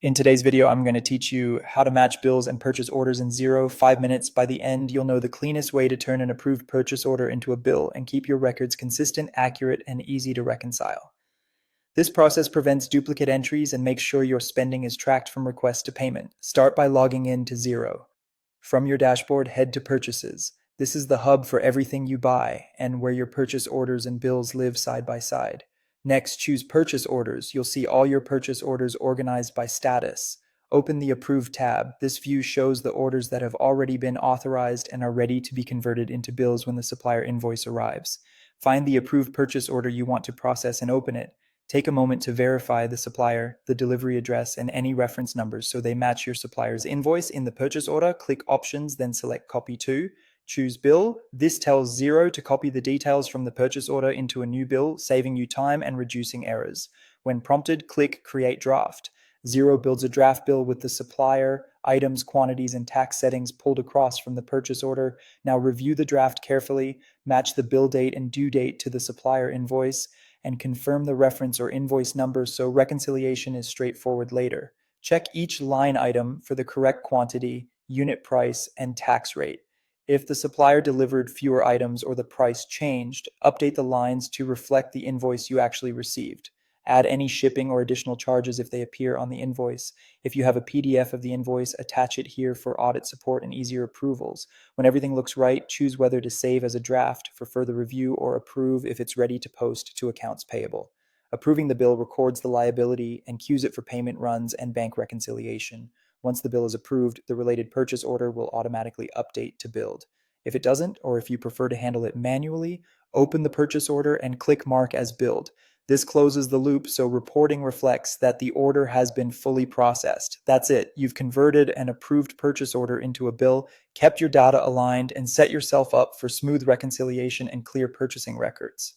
In today's video, I'm going to teach you how to match bills and purchase orders in Xero, 5 minutes. By the end, you'll know the cleanest way to turn an approved purchase order into a bill and keep your records consistent, accurate, and easy to reconcile. This process prevents duplicate entries and makes sure your spending is tracked from request to payment. Start by logging in to Xero. From your dashboard, head to Purchases. This is the hub for everything you buy and where your purchase orders and bills live side by side. Next, choose Purchase Orders. You'll see all your purchase orders organized by status. Open the Approved tab. This view shows the orders that have already been authorized and are ready to be converted into bills when the supplier invoice arrives. Find the approved purchase order you want to process and open it. Take a moment to verify the supplier, the delivery address, and any reference numbers so they match your supplier's invoice. In the purchase order, click Options, then select Copy To. Choose Bill. This tells Xero to copy the details from the purchase order into a new bill, saving you time and reducing errors. When prompted, click Create Draft. Xero builds a draft bill with the supplier, items, quantities, and tax settings pulled across from the purchase order. Now review the draft carefully, match the bill date and due date to the supplier invoice, and confirm the reference or invoice number so reconciliation is straightforward later. Check each line item for the correct quantity, unit price, and tax rate. If the supplier delivered fewer items or the price changed, update the lines to reflect the invoice you actually received. Add any shipping or additional charges if they appear on the invoice. If you have a PDF of the invoice, attach it here for audit support and easier approvals. When everything looks right, choose whether to save as a draft for further review or approve if it's ready to post to accounts payable. Approving the bill records the liability and queues it for payment runs and bank reconciliation. Once the bill is approved, the related purchase order will automatically update to billed. If it doesn't, or if you prefer to handle it manually, open the purchase order and click Mark as billed. This closes the loop so reporting reflects that the order has been fully processed. That's it. You've converted an approved purchase order into a bill, kept your data aligned, and set yourself up for smooth reconciliation and clear purchasing records.